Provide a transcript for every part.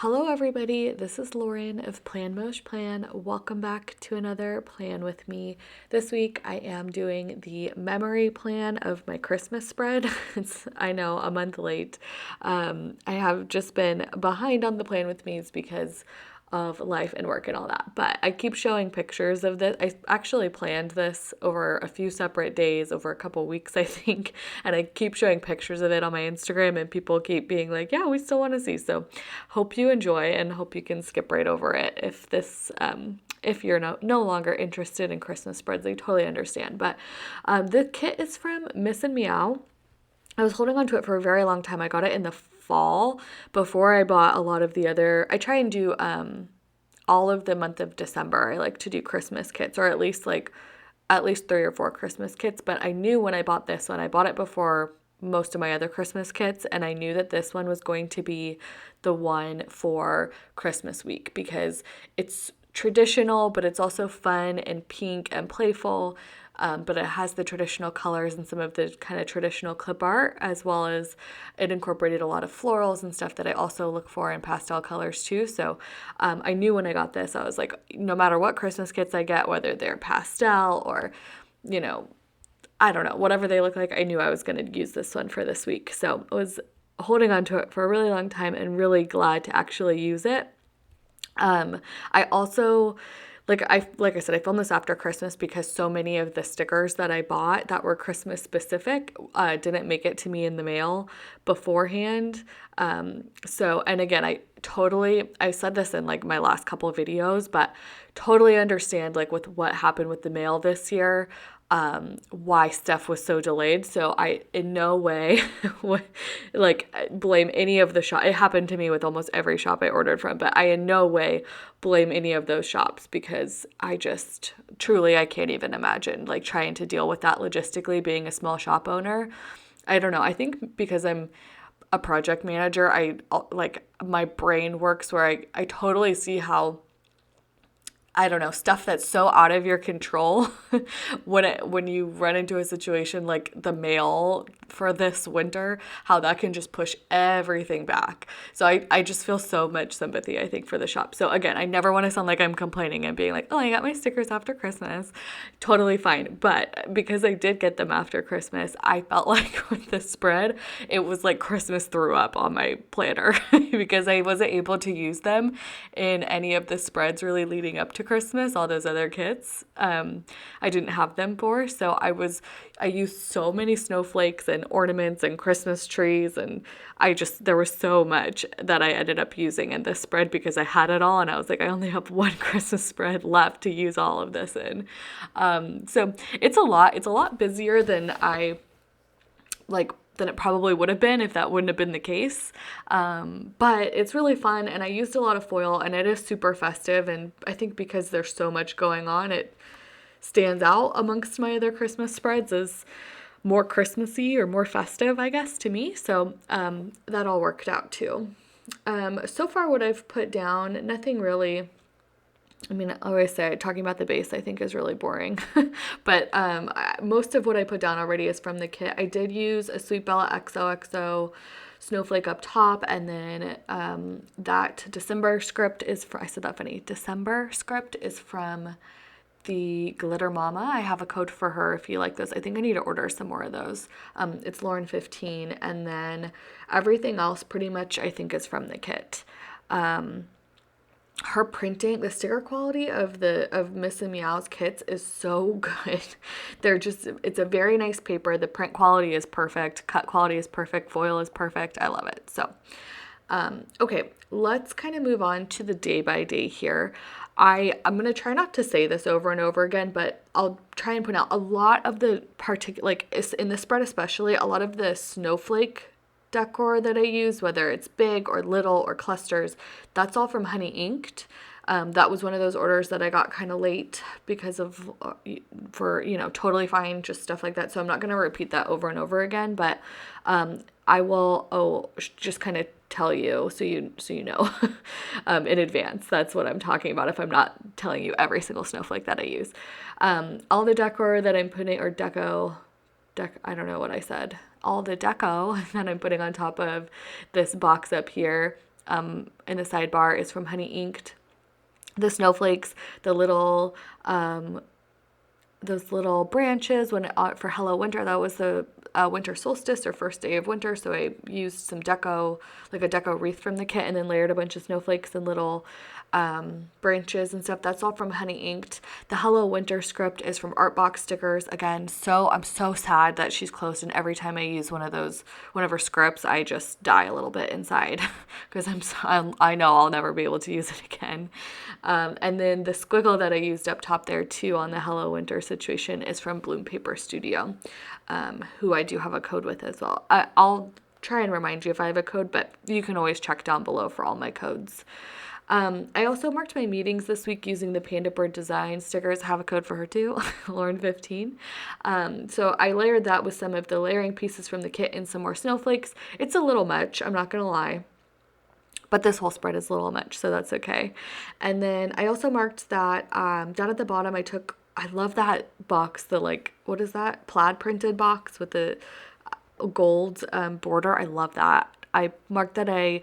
Hello, everybody. This is Lauren of Plan Mosh Plan. Welcome back to another plan with me. This week, I am doing the memory plan of my Christmas spread. It's, I know, a month late. I have just been behind on the plan with me's because of life and work and all that. But I keep showing pictures of this. I actually planned this over a few separate days, over a couple weeks, I think. And I keep showing pictures of it on my Instagram, and people keep being like, yeah, we still want to see. So hope you enjoy and hope you can skip right over it if you're no longer interested in Christmas spreads. I totally understand. But the kit is from Miss and Meow. I was holding on to it for a very long time. I got it in the fall before I bought a lot of the other. I try and do all of the month of December. I like to do Christmas kits, or at least 3 or 4 Christmas kits. But I knew when I bought this one, I bought it before most of my other Christmas kits, and I knew that this one was going to be the one for Christmas week because it's traditional, but it's also fun and pink and playful. But it has the traditional colors and some of the kind of traditional clip art, as well as it incorporated a lot of florals and stuff that I also look for in pastel colors too. So I knew when I got this, I was like, no matter what Christmas kits I get, whether they're pastel or, you know, I don't know, whatever they look like, I knew I was going to use this one for this week. So I was holding on to it for a really long time and really glad to actually use it. I also like I said, I filmed this after Christmas because so many of the stickers that I bought that were Christmas specific didn't make it to me in the mail beforehand. And again, I said this in like my last couple of videos, but totally understand like with what happened with the mail this year, why stuff was so delayed. So I in no way would like blame any of the shop. It happened to me with almost every shop I ordered from, but I in no way blame any of those shops because I just truly I can't even imagine like trying to deal with that logistically being a small shop owner. I don't know. I think because I'm a project manager, I like my brain works where I totally see how I don't know, stuff that's so out of your control when you run into a situation like the mail for this winter, how that can just push everything back. So I just feel so much sympathy, I think, for the shop. So again, I never want to sound like I'm complaining and being like, oh, I got my stickers after Christmas. Totally fine. But because I did get them after Christmas, I felt like with the spread, it was like Christmas threw up on my planner because I wasn't able to use them in any of the spreads really leading up to Christmas, all those other kits. I didn't have them for, so I used so many snowflakes and ornaments and Christmas trees, and there was so much that I ended up using in this spread because I had it all, and I was like, I only have one Christmas spread left to use all of this in. So it's a lot busier than than it probably would have been if that wouldn't have been the case. But it's really fun, and I used a lot of foil, and it is super festive, and I think because there's so much going on, it stands out amongst my other Christmas spreads as more Christmassy or more festive, I guess, to me. So that all worked out too. So far what I've put down, nothing really. I mean, I always say talking about the base I think is really boring, but most of what I put down already is from the kit. I did use a Sweet Bella XOXO snowflake up top, and then that December script is I said that funny. December script is from the Glitter Mama. I have a code for her if you like those. I think I need to order some more of those. It's Lauren15, and then everything else pretty much I think is from the kit. Her printing, the sticker quality of Miss and Meow's kits is so good. It's a very nice paper. The print quality is perfect. Cut quality is perfect. Foil is perfect. I love it. So, okay, let's kind of move on to the day by day here. I'm going to try not to say this over and over again, but I'll try and point out a lot of the in the spread especially, a lot of the snowflake decor that I use, whether it's big or little or clusters, that's all from Honey Inked. That was one of those orders that I got kind of late because of, totally fine, just stuff like that. So I'm not going to repeat that over and over again, but I will just kind of tell you so you know in advance. That's what I'm talking about if I'm not telling you every single snowflake that I use. All the decor that I'm putting, or I don't know what I said. All the deco that I'm putting on top of this box up here in the sidebar is from Honey Inked. The snowflakes, the little those little branches when for Hello Winter, that was the winter solstice or first day of winter, so I used some deco, like a deco wreath from the kit, and then layered a bunch of snowflakes and little branches and stuff. That's all from Honey Inked. The Hello Winter script is from Artbox Stickers. Again, I'm so sad that she's closed, and every time I use one of her scripts, I just die a little bit inside because I know I'll never be able to use it again. And then the squiggle that I used up top there too on the Hello Winter situation is from Bloom Paper Studio, who I do have a code with as well. I'll try and remind you if I have a code, but you can always check down below for all my codes. I also marked my meetings this week using the Panda Bird Design stickers. I have a code for her too, Lauren15. So I layered that with some of the layering pieces from the kit and some more snowflakes. It's a little much, I'm not going to lie. But this whole spread is a little much, so that's okay. And then I also marked that down at the bottom I love that box, what is that? Plaid printed box with the gold border. I love that. I marked that I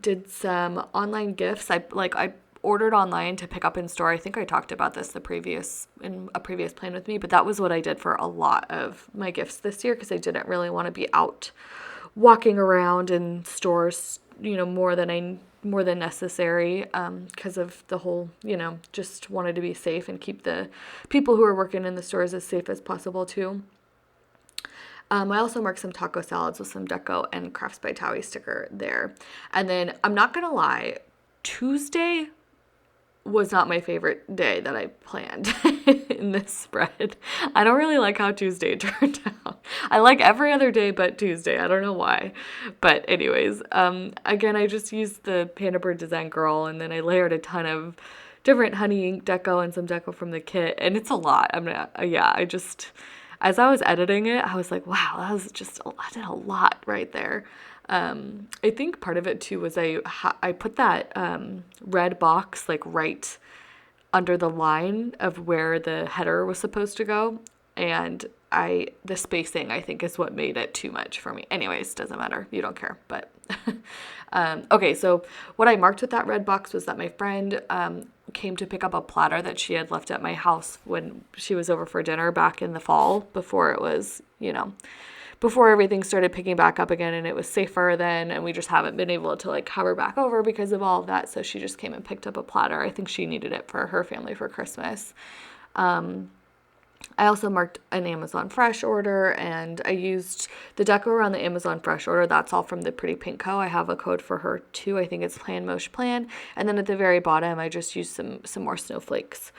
did some online gifts. I ordered online to pick up in store. I think I talked about this in a previous plan with me, but that was what I did for a lot of my gifts this year because I didn't really want to be out walking around in stores, more than necessary because of the whole, just wanted to be safe and keep the people who are working in the stores as safe as possible too. I also marked some taco salads with some deco and Crafts by Towie sticker there. And then I'm not going to lie, Tuesday was not my favorite day that I planned in this spread. I don't really like how Tuesday turned out. I like every other day but Tuesday. I don't know why. But anyways, again, I just used the Panda Bird Design Girl, and then I layered a ton of different Honey Ink deco and some deco from the kit. And it's a lot. As I was editing it, I was like, wow, I did a lot right there. I think part of it too was I put that red box right under the line of where the header was supposed to go, and the spacing I think is what made it too much for me. Anyways, doesn't matter. You don't care, but okay. So what I marked with that red box was that my friend came to pick up a platter that she had left at my house when she was over for dinner back in the fall before it was, before everything started picking back up again and it was safer then, and we just haven't been able to hover back over because of all of that. So she just came and picked up a platter. I think she needed it for her family for Christmas. I also marked an Amazon Fresh order, and I used the deco on the Amazon Fresh order. That's all from the Pretty Pink Co. I have a code for her too. I think it's Plan Mosh Plan. And then at the very bottom, I just used some more snowflakes.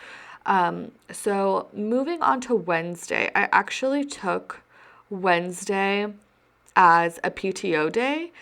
So moving on to Wednesday, I actually took Wednesday as a PTO day.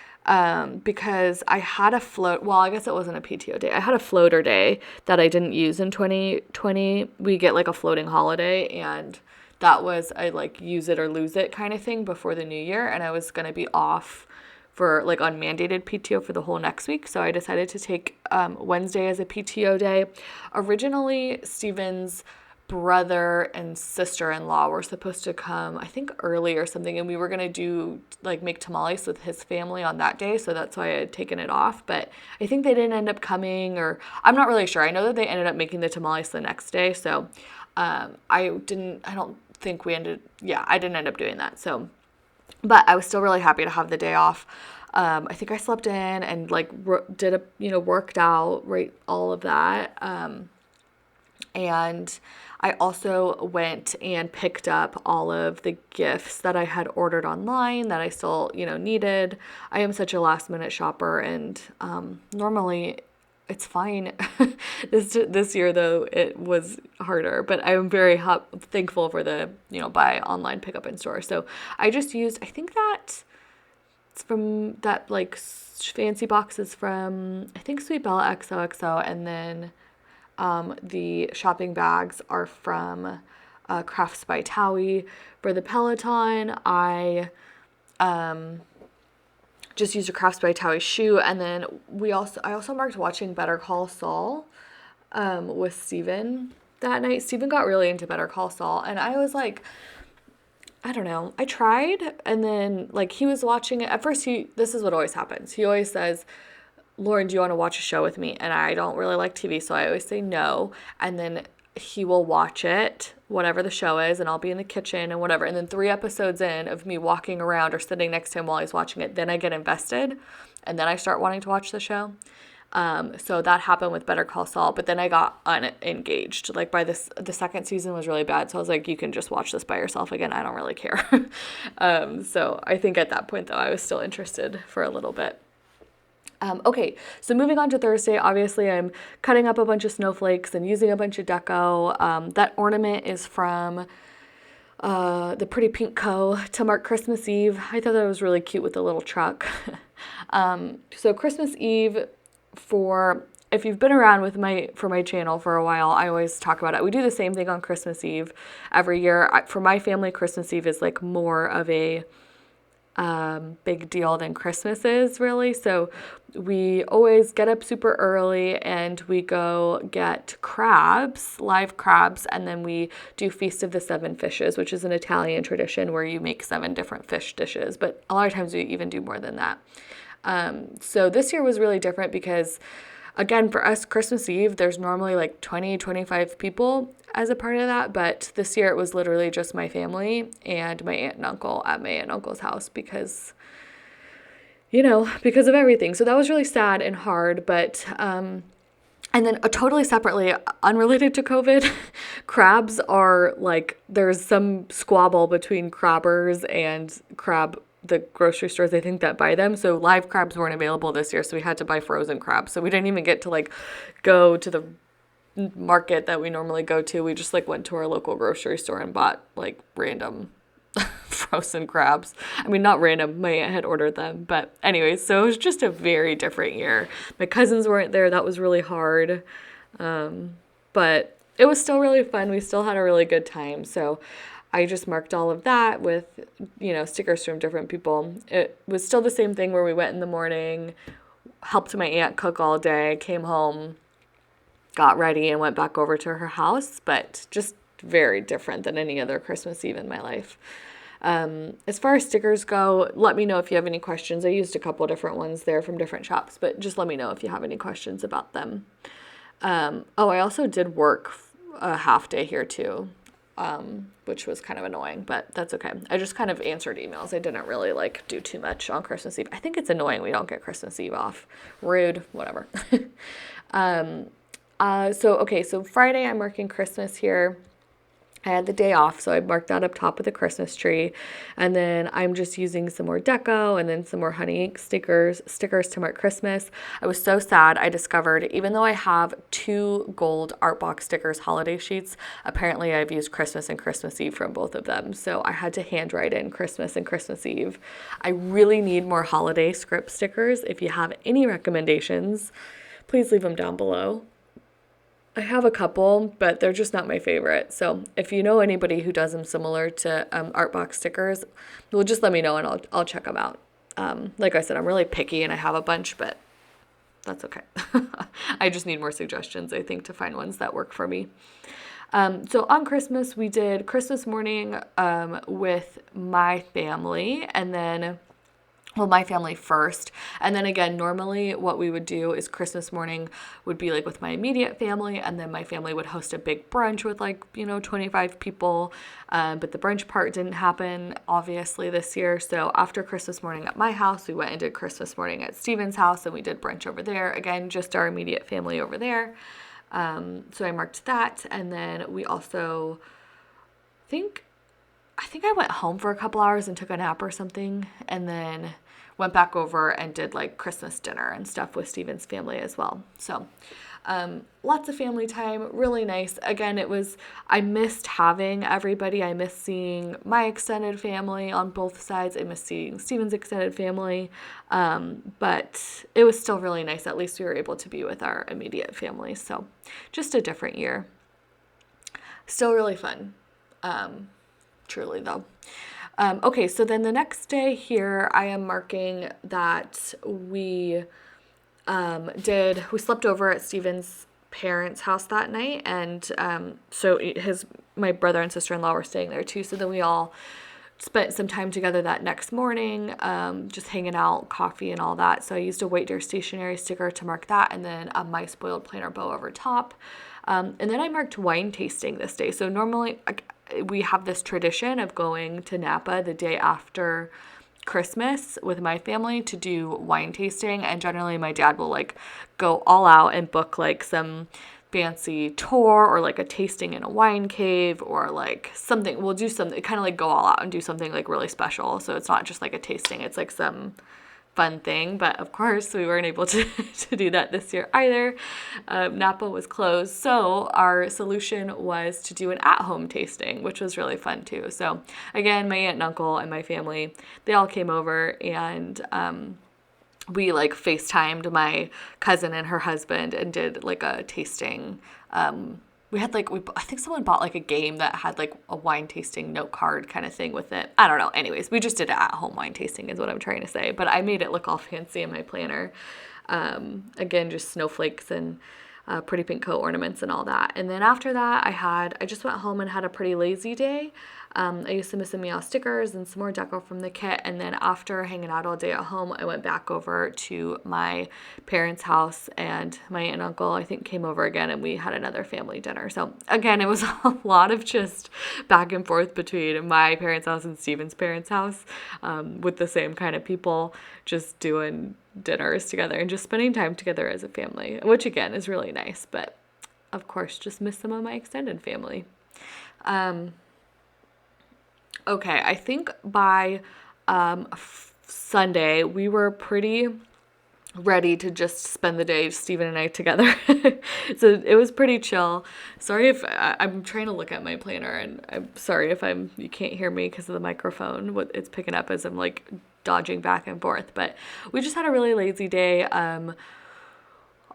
Because I had I guess it wasn't a PTO day. I had a floater day that I didn't use in 2020. We get a floating holiday, and that was a use it or lose it kind of thing before the new year. And I was going to be off for unmandated PTO for the whole next week. So I decided to take Wednesday as a PTO day. Originally, Steven's brother and sister-in-law were supposed to come, I think early or something, and we were gonna do make tamales with his family on that day, so that's why I had taken it off. But I think they didn't end up coming, or I'm not really sure. I know that they ended up making the tamales the next day, so I didn't end up doing that. So, but I was still really happy to have the day off. I think I slept in and worked out, right, all of that. And I also went and picked up all of the gifts that I had ordered online that I still, needed. I am such a last minute shopper, and normally it's fine. This year though, it was harder, but I'm very thankful for the, buy online, pick up in store. So I just used, I think that it's from that fancy boxes from, I think Sweet Bella XOXO, and then the shopping bags are from Crafts by Towie. For the Peloton, I just used a Crafts by Towie shoe, and then I also marked watching Better Call Saul with Steven that night. Steven got really into Better Call Saul, and I was like, I don't know. I tried, and then he was watching it. At first, this is what always happens. He always says, Lauren, do you want to watch a show with me? And I don't really like TV, so I always say no. And then he will watch it, whatever the show is, and I'll be in the kitchen and whatever. And then 3 episodes in of me walking around or sitting next to him while he's watching it, then I get invested and then I start wanting to watch the show. So that happened with Better Call Saul, but then I got unengaged. Like the second season was really bad, so I was like, you can just watch this by yourself again. I don't really care. So I think at that point, though, I was still interested for a little bit. Okay, so moving on to Thursday, obviously I'm cutting up a bunch of snowflakes and using a bunch of deco. That ornament is from the Pretty Pink Co. to mark Christmas Eve. I thought that was really cute with the little truck. So Christmas Eve, if you've been around with my channel for a while, I always talk about it. We do the same thing on Christmas Eve every year. For my family, Christmas Eve is like more of a big deal than Christmas is, really. So we always get up super early and we go get crabs, live crabs, and then we do Feast of the Seven Fishes, which is an Italian tradition where you make 7 different fish dishes, but a lot of times we even do more than that. So this year was really different because, again, for us, Christmas Eve, there's normally like 20, 25 people as a part of that, but this year it was literally just my family and my aunt and uncle at my aunt and uncle's house because of everything. So that was really sad and hard, but and then totally separately, unrelated to COVID, crabs are like, there's some squabble between crabbers and the grocery stores, I think, that buy them. So live crabs weren't available this year, so we had to buy frozen crabs. So we didn't even get to like go to the market that we normally go to. We just like went to our local grocery store and bought like random frozen crabs. I mean, not random, my aunt had ordered them, but anyways, so it was just a very different year. My cousins weren't there. That was really hard. But it was still really fun. We still had a really good time. So I just marked all of that with, stickers from different people. It was still the same thing where we went in the morning, helped my aunt cook all day, came home, got ready, and went back over to her house, but just very different than any other Christmas Eve in my life. As far as stickers go, let me know if you have any questions. I used a couple different ones there from different shops, but just let me know if you have any questions about them. I also did work a half day here too, which was kind of annoying, but that's okay. I just kind of answered emails. I didn't really do too much on Christmas Eve. I think it's annoying we don't get Christmas Eve off. Rude, whatever. So Friday I'm working Christmas here. I had the day off, so I marked that up top of the Christmas tree. And then I'm just using some more deco and then some more honey ink stickers to mark Christmas. I was so sad. I discovered, even though I have 2 gold art box stickers holiday sheets, apparently I've used Christmas and Christmas Eve from both of them. So I had to handwrite in Christmas and Christmas Eve. I really need more holiday script stickers. If you have any recommendations, please leave them down below. I have a couple, but they're just not my favorite. So if you know anybody who does them similar to art box stickers, well, just let me know and I'll check them out. Like I said, I'm really picky and I have a bunch, but that's okay. I just need more suggestions, I think, to find ones that work for me. So on Christmas, we did Christmas morning with my family, and then my family first. And then again, normally what we would do is Christmas morning would be with my immediate family, and then my family would host a big brunch with 25 people. But the brunch part didn't happen, obviously, this year. So after Christmas morning at my house, we went and did Christmas morning at Steven's house, and we did brunch over there. Again, just our immediate family over there. So I marked that. And then we also, I think I went home for a couple hours and took a nap or something, and then went back over and did Christmas dinner and stuff with Steven's family as well. So lots of family time, really nice. Again, I missed having everybody. I missed seeing my extended family on both sides. I missed seeing Steven's extended family. But it was still really nice. At least we were able to be with our immediate family. So just a different year. Still really fun. Truly though. Okay, so then the next day here, I am marking that we slept over at Steven's parents' house that night, and so my brother and sister-in-law were staying there too, so then we all spent some time together that next morning, just hanging out, coffee and all that. So I used a White Deer stationery sticker to mark that, and then a My Spoiled Planner bow over top. And then I marked wine tasting this day. So normally we have this tradition of going to Napa the day after Christmas with my family to do wine tasting, and generally my dad will like go all out and book like some fancy tour or like a tasting in a wine cave or like something. We'll do something kind of like go all out and do something like really special, so it's not just like a tasting, it's like some fun thing. But of course we weren't able to, to do that this year either. Napa was closed, so our solution was to do an at-home tasting, which was really fun too. So again, my aunt and uncle and my family, they all came over, and we like FaceTimed my cousin and her husband and did like a tasting. We had like, I think someone bought like a game that had like a wine tasting note card kind of thing with it. I don't know. Anyways, we just did an at-home wine tasting is what I'm trying to say. But I made it look all fancy in my planner. Again, just snowflakes and pretty pink coat ornaments and all that. And then after that, I just went home and had a pretty lazy day. I used some Meow stickers and some more deco from the kit. And then after hanging out all day at home, I went back over to my parents' house, and my aunt and uncle, I think, came over again, and we had another family dinner. So again, it was a lot of just back and forth between my parents' house and Steven's parents' house, with the same kind of people, just doing dinners together and just spending time together as a family, which again is really nice. But of course, just miss some of my extended family. Okay, I think by Sunday, we were pretty ready to just spend the day, Steven and I, together. So it was pretty chill. Sorry if I'm trying to look at my planner, and I'm sorry if you can't hear me because of the microphone. What it's picking up as I'm like dodging back and forth. But we just had a really lazy day.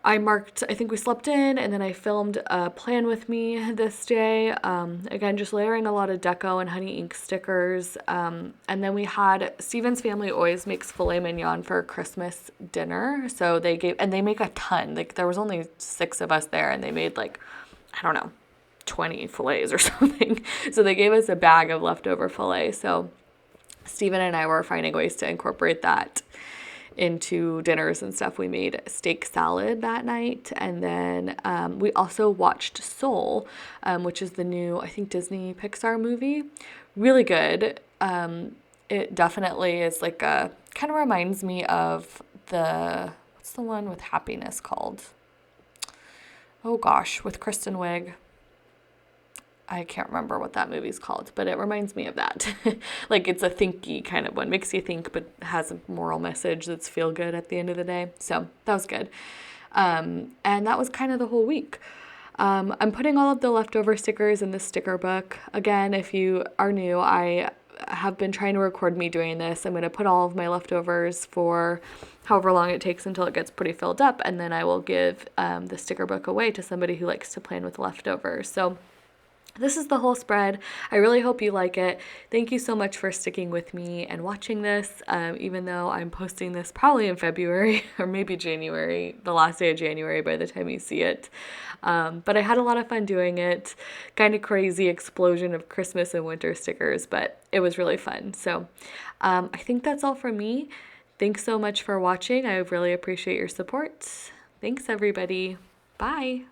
I think we slept in, and then I filmed a plan with me this day. Again, just layering a lot of deco and honey ink stickers. And then we had, Steven's family always makes filet mignon for Christmas dinner. So they make a ton. Like there was only 6 of us there, and they made like, I don't know, 20 fillets or something. So they gave us a bag of leftover filet. So Steven and I were finding ways to incorporate that into dinners and stuff. We made steak salad that night, and then we also watched Soul, which is the new, I think, Disney Pixar movie. Really good. It definitely is like kind of reminds me of what's the one with happiness called? Oh gosh, with Kristen Wiig. I can't remember what that movie's called, but it reminds me of that. Like it's a thinky kind of one, makes you think, but has a moral message that's feel good at the end of the day. So that was good. And that was kind of the whole week. I'm putting all of the leftover stickers in the sticker book. Again, if you are new, I have been trying to record me doing this. I'm going to put all of my leftovers for however long it takes until it gets pretty filled up, and then I will give the sticker book away to somebody who likes to plan with leftovers. So this is the whole spread. I really hope you like it. Thank you so much for sticking with me and watching this, even though I'm posting this probably in February or maybe January, the last day of January by the time you see it. But I had a lot of fun doing it. Kind of crazy explosion of Christmas and winter stickers, but it was really fun. So I think that's all from me. Thanks so much for watching. I really appreciate your support. Thanks, everybody. Bye.